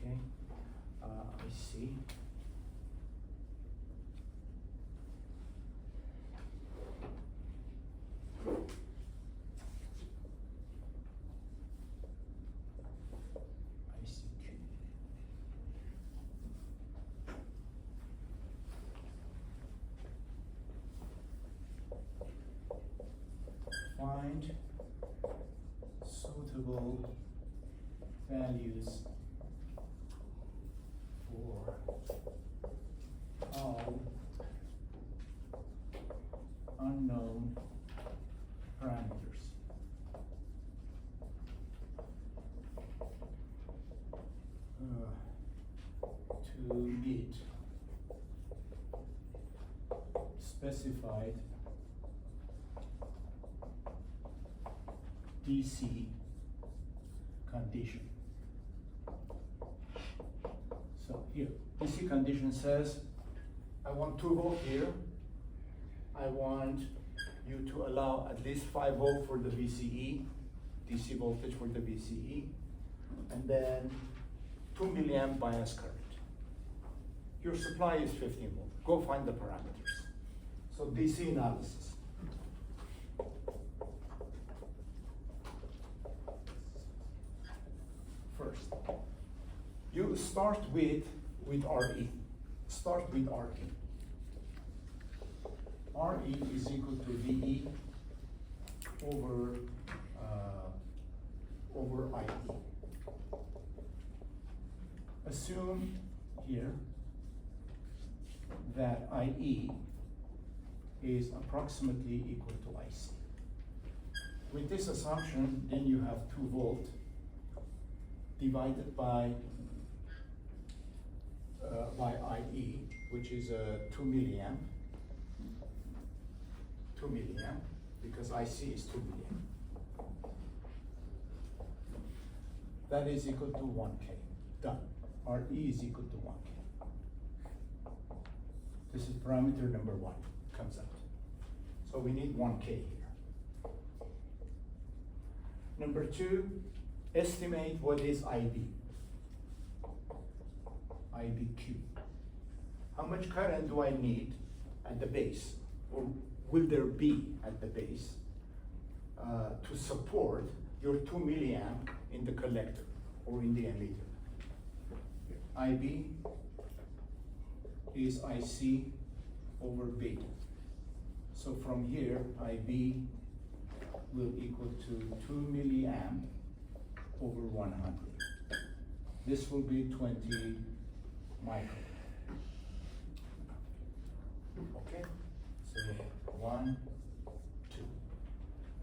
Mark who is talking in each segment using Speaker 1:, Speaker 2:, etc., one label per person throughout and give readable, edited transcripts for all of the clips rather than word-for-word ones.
Speaker 1: Okay, I see. ICQ. Find suitable values for all unknown parameters. To meet specified DC condition. So here, DC condition says, I want 2 volt here. I want you to allow at least 5 volt for the VCE, DC voltage for the VCE, and then 2 milliamp bias current. Your supply is 15 volt. Go find the parameters. So DC analysis. First, you start with RE. Start with RE. RE is equal to VE over IE. Assume here that IE is approximately equal to IC. With this assumption, then you have 2 volt divided by IE, which is 2 milliamp. 2 milliamp, because IC is 2 milliamp. That is equal to 1K. Done. RE is equal to 1K. This is parameter number 1, comes out. So we need 1K here. Number 2, estimate what is IB. IBQ. How much current do I need at the base, or will there be at the base, to support your 2 milliamp in the collector or in the emitter? IB is IC over B. So from here, IB will equal to 2 milliamp over 100. This will be 20 micro. Okay, so 1, 2.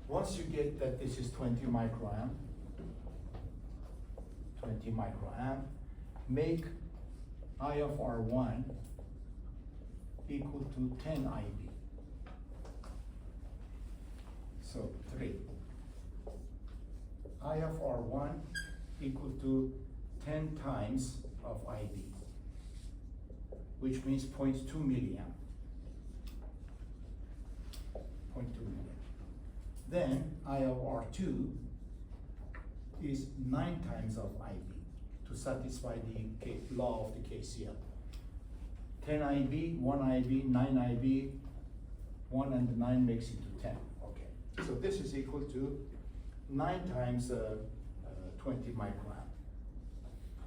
Speaker 1: Once you get that this is 20 microamp, make I of R1 equal to 10 IB. So 3. I of R1 equal to 10 times of IB, which means 0.2 milliamp. 0.2 milliamp. Then I of R2 is 9 times of IB to satisfy the law of the KCL. 10 IB, 1 IB, 9 IB, 1 and 9 makes it to 10. Okay, so this is equal to 9 times 20 microamp,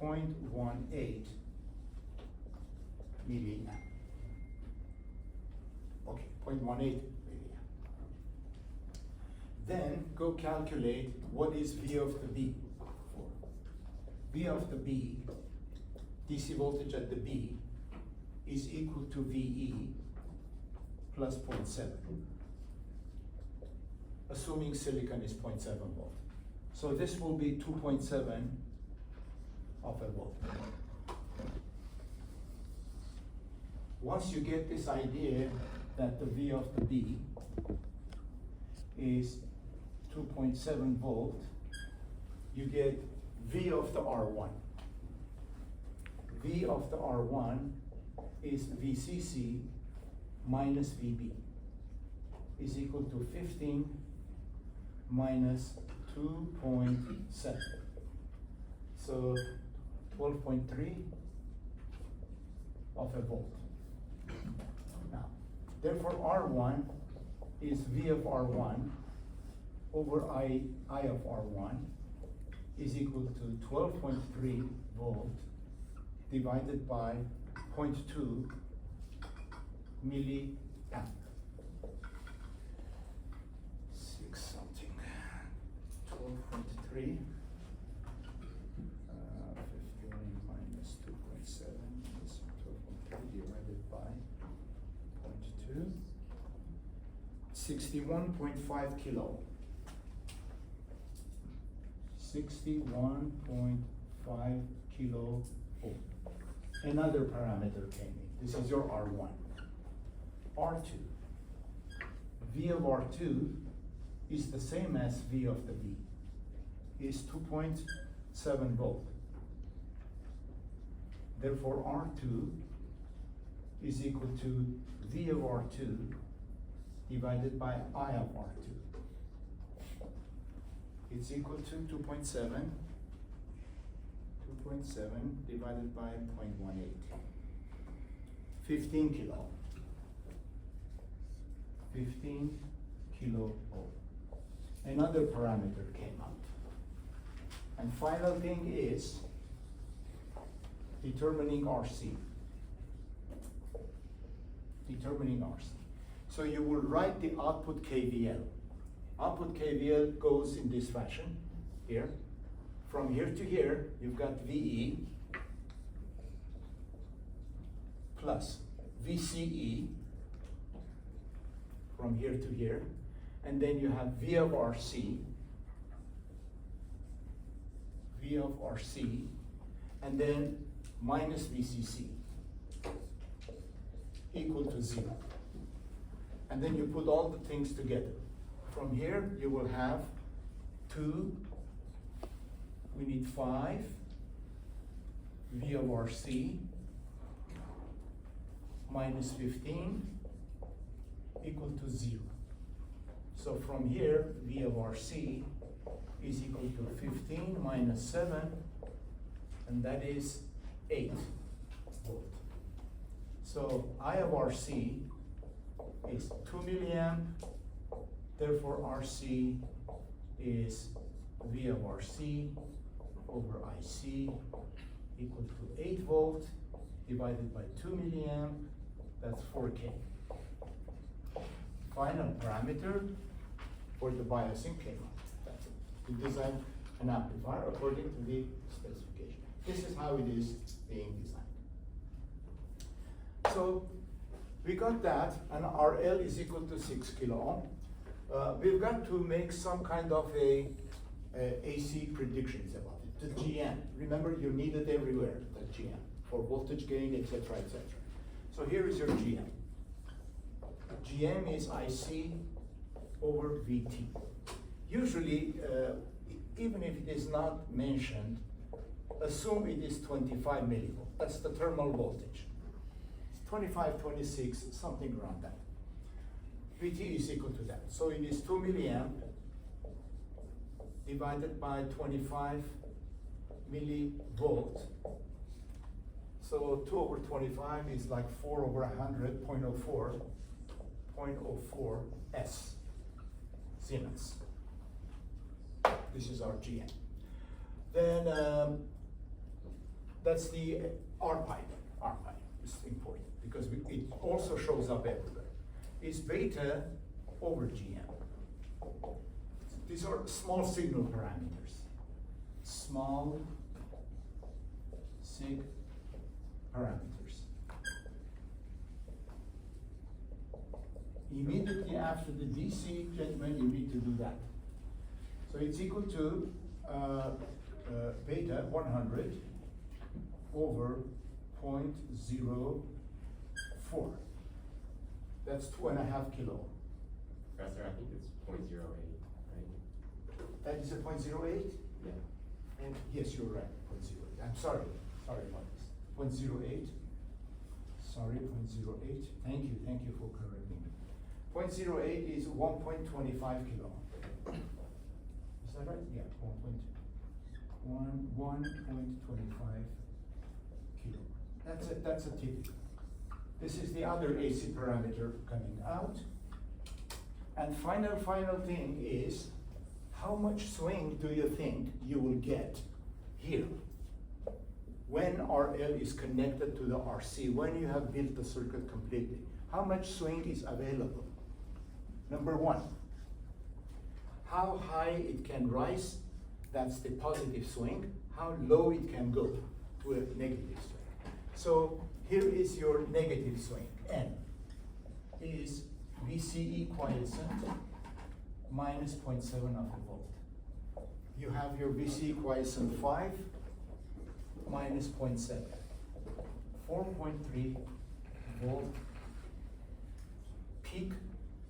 Speaker 1: 0.18 milliamp. Okay, 0.18 milliamp. Then go calculate what is V of the B for. V of the B, DC voltage at the B, is equal to VE plus 0.7, assuming silicon is 0.7 volt. So this will be 2.7 of a volt. Once you get this idea that the V of the B is 2.7 volt, you get V of the R1. V of the R1 is VCC minus VB is equal to 15 minus 2.7. So 12.3 of a volt. Now, therefore R1 is V of R1 over I of R1 is equal to 12.3 volt divided by 0.2 milliamp. 6 something. 12.3. 15 minus 2.7 is 12.3 divided by 0.2. 61.5 kilo. 61.5 kilo ohm. Another parameter came in. This is your R1. R2. V of R2 is the same as V of the V. Is 2.7 volt. Therefore, R2 is equal to V of R2 divided by I of R2. It's equal to 2.7 divided by 0.18. 15 kilo. 15 kilo ohm. Another parameter came out. And final thing is determining RC. Determining RC. So you will write the output KVL. Output KVL goes in this fashion here. From here to here, you've got VE plus VCE from here to here. And then you have V of RC, V of RC, and then minus VCC equal to 0. And then you put all the things together. From here, you will have 2, we need 5, V of RC, minus 15, equal to 0. So from here, V of RC is equal to 15 minus 7, and that is 8 volt. So I of RC is 2 milliamp, therefore RC is V of RC over IC equal to 8 volt divided by 2 milliamp, that's 4K. Final parameter for the biasing came out. That's it. We designed an amplifier according to the specification. This is how it is being designed. So we got that, and RL is equal to 6 kilo ohm. We've got to make some kind of a AC predictions about it. The GM, remember you need it everywhere, the GM, for voltage gain, etc., etc. So here is your GM. GM is IC over VT. Usually, even if it is not mentioned, assume it is 25 millivolt. That's the thermal voltage. 25, 26, something around that. VT is equal to that. So it is 2 milliamp divided by 25 millivolt. So 2 over 25 is like 4 over 100, 0.04, 0.04 S, Siemens. This is our GM. Then that's the R pipe. R pipe is important because it also shows up everywhere. Is beta over GM. These are small signal parameters. Small sig parameters. Immediately after the DC treatment, you need to do that. So it's equal to beta 100 over 0.04. That's 2.5 kilo.
Speaker 2: Professor, I think it's 0.08, right?
Speaker 1: That is a 0.08?
Speaker 2: Yeah.
Speaker 1: And yes, you're right, 0.08. I'm sorry about this. 0.08. Sorry, 0.08. Thank you for correcting me. 0.08 is 1.25 kilo. Is that right? Yeah, 1.25 kilo. That's a typical. This is the other AC parameter coming out. And final thing is, how much swing do you think you will get here when RL is connected to the RC, when you have built the circuit completely? How much swing is available? Number one, how high it can rise, that's the positive swing, how low it can go to a negative swing. So here is your negative swing, N is VCE quiescent minus 0.7 of a volt. You have your VCE quiescent 5 minus 0.7, 4.3 volt peak.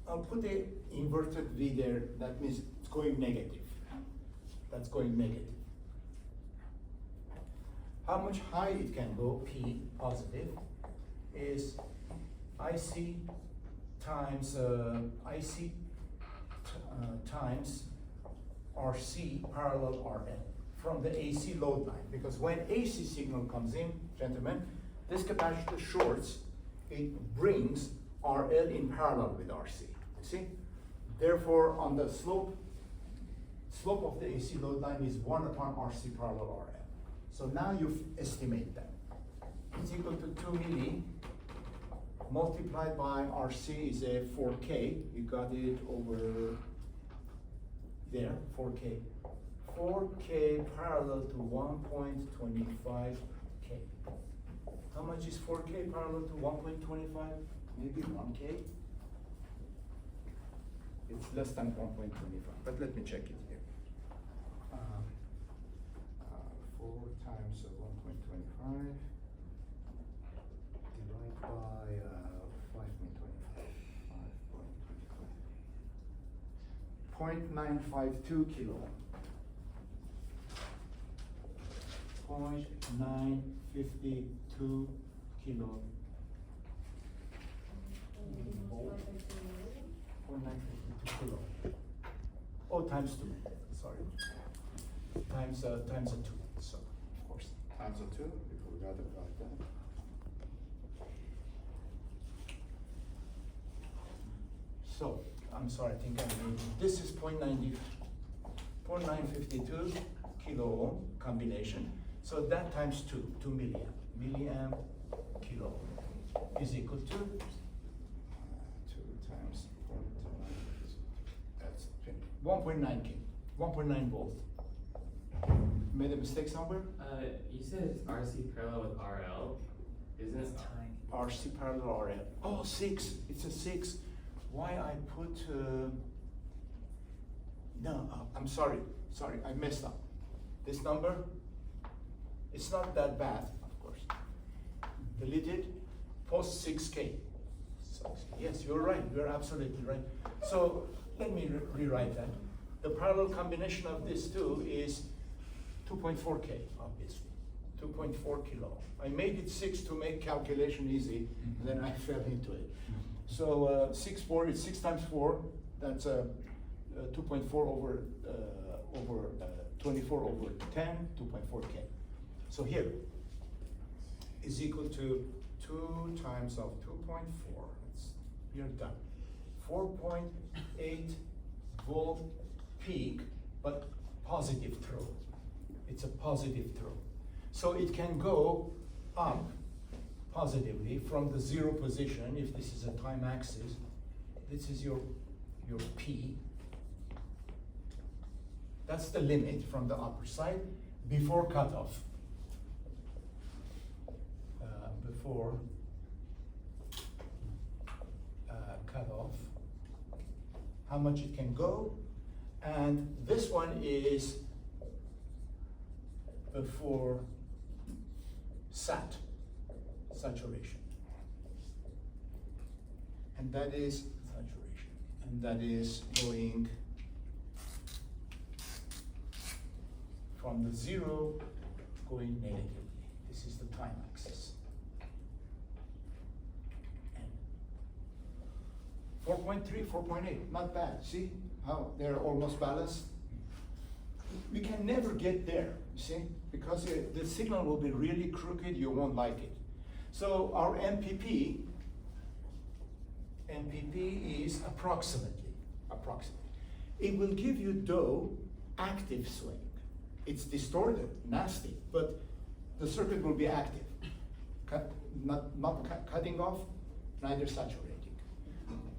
Speaker 1: I'll put a inverted V there, that means it's going negative. That's going negative. How much high it can go, P positive, is IC times times RC parallel RL from the AC load line. Because when AC signal comes in, gentlemen, this capacitor shorts, it brings RL in parallel with RC. You see? Therefore, on the slope of the AC load line is 1 upon RC parallel RL. So now you estimate that. It's equal to 2 milli multiplied by RC is a 4K. You got it over there, 4K. 4K parallel to 1.25K. How much is 4K parallel to 1.25? Maybe 1K? It's less than 1.25, but let me check it here. 4 times 1.25 divided by 5.25. 0.952 kilo. 0.952 kilo. 0.952 kilo. Oh, times 2. Sorry. Times a 2. So, of course, times a 2. We forgot about that. So, I'm sorry, I think I made this is 0.952 kilo ohm combination. So that times 2 milliamp. Milliamp kilo is equal to 2 times 0.9. That's 1.9 K, 1.9 volt. Made a mistake somewhere?
Speaker 2: You said it's RC parallel with RL, isn't it?
Speaker 1: RC parallel RL. Oh, 6. It's a 6. Why I put? No, I'm sorry. Sorry, I messed up. This number. It's not that bad, of course. Delete it. Post 6K. Yes, you're right. You're absolutely right. So let me rewrite that. The parallel combination of these two is 2.4K, obviously. 2.4 kilo. I made it 6 to make calculation easy, and then I fell into it. So 6 times 4. That's 2.4 over 24 over 10, 2.4K. So here is equal to 2 times of 2.4. We are done. 4.8 volt peak, but positive throw. It's a positive throw. So it can go up positively from the 0 position, if this is a time axis. This is your P. That's the limit from the upper side before cutoff. Before cutoff, how much it can go, and this one is before saturation, and that is saturation, and that is going from the 0 going negatively. This is the time axis. 4.3, 4.8, not bad. See how they're almost balanced? we can never get there, you see, because the signal will be really crooked, you won't like it. So our MPP is approximately. It will give you though active swing. It's distorted, nasty, but the circuit will be active. Not cutting off, neither saturating.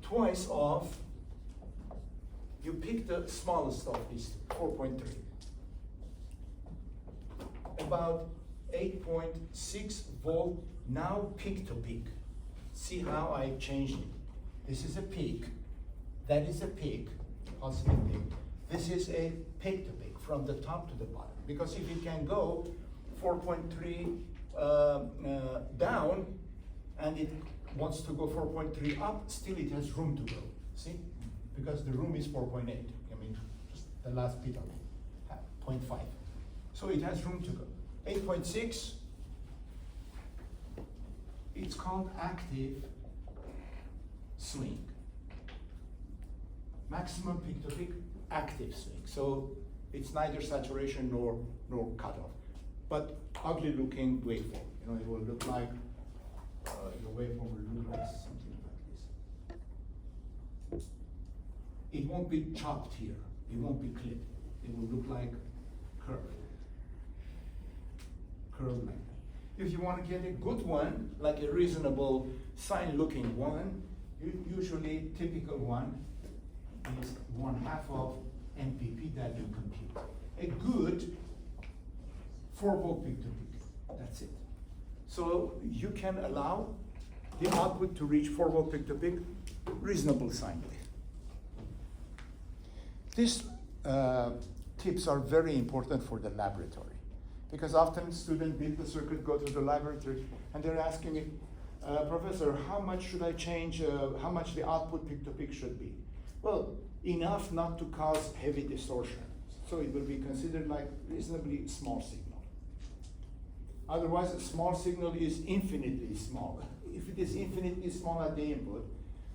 Speaker 1: Twice off, you pick the smallest of these, 4.3. About 8.6 volt, now peak to peak. See how I changed it. This is a peak, that is a peak, positive peak. This is a peak to peak, from the top to the bottom. Because if you can go 4.3 down, and it wants to go 4.3 up, still it has room to go, see? Because the room is 4.8, I mean, just the last bit of it, 0.5. So it has room to go. 8.6, it's called active swing. Maximum peak to peak, active swing. So it's neither saturation nor cutoff, but ugly looking waveform. You know, it will look like, your waveform will look like something like this. It won't be chopped here. It won't be clipped. It will look like curved. Curved like that. If you want to get a good one, like a reasonable sine looking one, usually typical one is 1/2 of MPP that you compute. A good 4 volt peak to peak, that's it. So you can allow the output to reach 4 volt peak to peak, reasonable sine wave. These tips are very important for the laboratory, because often students build the circuit, go to the laboratory, and they're asking me, Professor, how much should I change, how much the output peak to peak should be? Well, enough not to cause heavy distortion. So it will be considered like reasonably small signal. Otherwise, a small signal is infinitely small. If it is infinitely small at the input,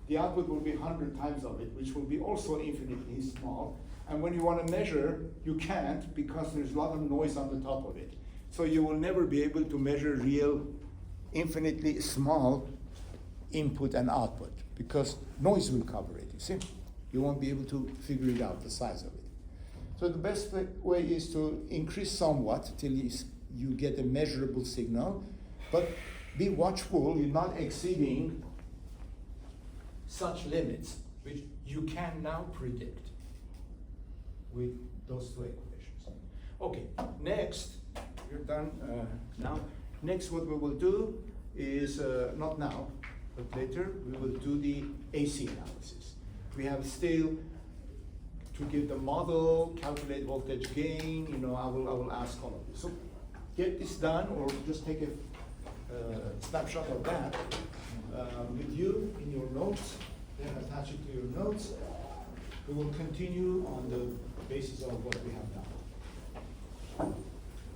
Speaker 1: the output will be 100 times of it, which will be also infinitely small. And when you want to measure, you can't, because there's a lot of noise on the top of it. So you will never be able to measure real infinitely small input and output, because noise will cover it, you see? You won't be able to figure it out, the size of it. So the best way is to increase somewhat till you get a measurable signal, but be watchful, you're not exceeding such limits, which you can now predict with those two equations. Okay, next, you're done now. Next, what we will do is, not now, but later, we will do the AC analysis. We have still to give the model, calculate voltage gain, you know, I will ask all of this. So get this done, or just take a snapshot of that with you in your notes, then attach it to your notes. We will continue on the basis of what we have done.